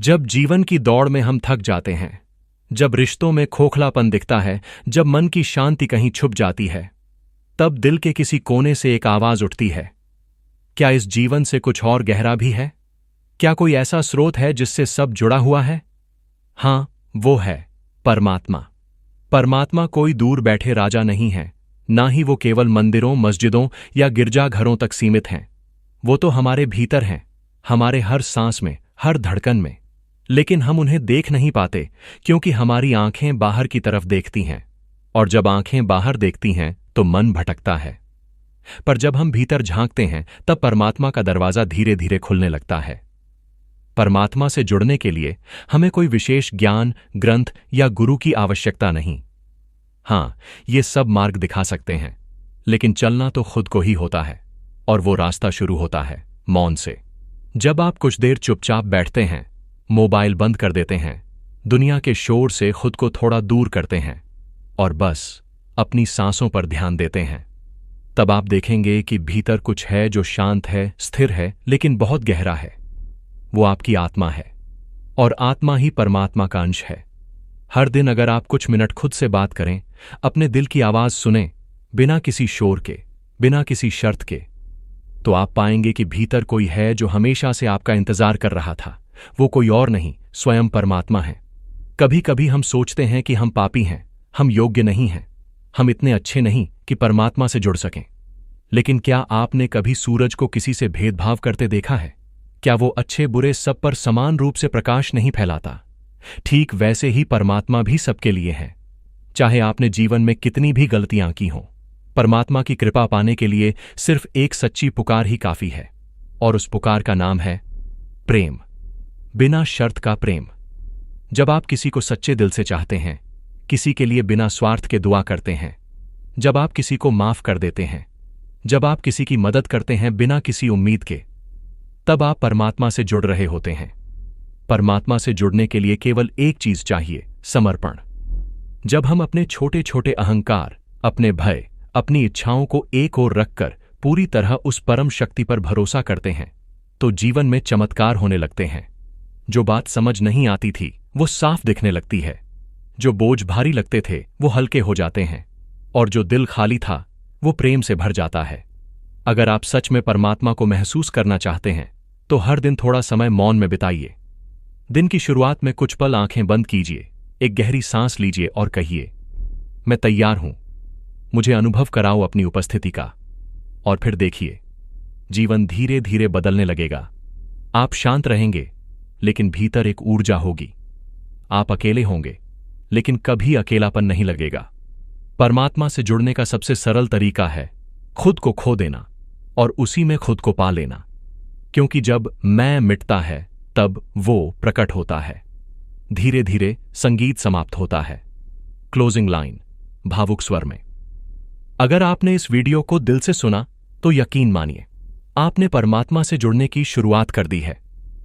जब जीवन की दौड़ में हम थक जाते हैं, जब रिश्तों में खोखलापन दिखता है, जब मन की शांति कहीं छुप जाती है, तब दिल के किसी कोने से एक आवाज उठती है। क्या इस जीवन से कुछ और गहरा भी है? क्या कोई ऐसा स्रोत है जिससे सब जुड़ा हुआ है? हां, वो है परमात्मा। परमात्मा कोई दूर बैठे राजा नहीं है, ना ही वो केवल मंदिरों, मस्जिदों या गिरजाघरों तक सीमित हैं। वो तो हमारे भीतर हैं, हमारे हर सांस में, हर धड़कन में। लेकिन हम उन्हें देख नहीं पाते, क्योंकि हमारी आंखें बाहर की तरफ देखती हैं, और जब आंखें बाहर देखती हैं तो मन भटकता है। पर जब हम भीतर झांकते हैं, तब परमात्मा का दरवाजा धीरे धीरे खुलने लगता है। परमात्मा से जुड़ने के लिए हमें कोई विशेष ज्ञान, ग्रंथ या गुरु की आवश्यकता नहीं। हां, ये सब मार्ग दिखा सकते हैं, लेकिन चलना तो खुद को ही होता है, और वो रास्ता शुरू होता है मौन से। जब आप कुछ देर चुपचाप बैठते हैं, मोबाइल बंद कर देते हैं, दुनिया के शोर से खुद को थोड़ा दूर करते हैं, और बस अपनी सांसों पर ध्यान देते हैं, तब आप देखेंगे कि भीतर कुछ है जो शांत है, स्थिर है, लेकिन बहुत गहरा है। वो आपकी आत्मा है, और आत्मा ही परमात्मा का अंश है। हर दिन अगर आप कुछ मिनट खुद से बात करें, अपने दिल की आवाज सुने, बिना किसी शोर के, बिना किसी शर्त के, तो आप पाएंगे कि भीतर कोई है जो हमेशा से आपका इंतजार कर रहा था। वो कोई और नहीं, स्वयं परमात्मा है। कभी कभी हम सोचते हैं कि हम पापी हैं, हम योग्य नहीं हैं, हम इतने अच्छे नहीं कि परमात्मा से जुड़ सकें। लेकिन क्या आपने कभी सूरज को किसी से भेदभाव करते देखा है? क्या वो अच्छे बुरे सब पर समान रूप से प्रकाश नहीं फैलाता? ठीक वैसे ही परमात्मा भी सबके लिए है। चाहे आपने जीवन में कितनी भी गलतियां की हों, परमात्मा की कृपा पाने के लिए सिर्फ एक सच्ची पुकार ही काफी है, और उस पुकार का नाम है प्रेम। बिना शर्त का प्रेम। जब आप किसी को सच्चे दिल से चाहते हैं, किसी के लिए बिना स्वार्थ के दुआ करते हैं, जब आप किसी को माफ कर देते हैं, जब आप किसी की मदद करते हैं बिना किसी उम्मीद के, तब आप परमात्मा से जुड़ रहे होते हैं। परमात्मा से जुड़ने के लिए केवल एक चीज चाहिए, समर्पण। जब हम अपने छोटे छोटे अहंकार, अपने भय, अपनी इच्छाओं को एक ओर रखकर पूरी तरह उस परम शक्ति पर भरोसा करते हैं, तो जीवन में चमत्कार होने लगते हैं। जो बात समझ नहीं आती थी वो साफ दिखने लगती है, जो बोझ भारी लगते थे वो हल्के हो जाते हैं, और जो दिल खाली था वो प्रेम से भर जाता है। अगर आप सच में परमात्मा को महसूस करना चाहते हैं, तो हर दिन थोड़ा समय मौन में बिताइए। दिन की शुरुआत में कुछ पल आंखें बंद कीजिए, एक गहरी सांस लीजिए और कहिए, मैं तैयार हूं, मुझे अनुभव कराओ अपनी उपस्थिति का। और फिर देखिए, जीवन धीरे धीरे बदलने लगेगा। आप शांत रहेंगे, लेकिन भीतर एक ऊर्जा होगी। आप अकेले होंगे, लेकिन कभी अकेलापन नहीं लगेगा। परमात्मा से जुड़ने का सबसे सरल तरीका है खुद को खो देना और उसी में खुद को पा लेना, क्योंकि जब मैं मिटता है तब वो प्रकट होता है। धीरे धीरे संगीत समाप्त होता है। क्लोजिंग लाइन, भावुक स्वर में। अगर आपने इस वीडियो को दिल से सुना, तो यकीन मानिए, आपने परमात्मा से जुड़ने की शुरुआत कर दी है।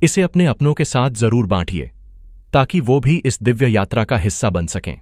इसे अपने अपनों के साथ जरूर बांटिए, ताकि वो भी इस दिव्य यात्रा का हिस्सा बन सकें।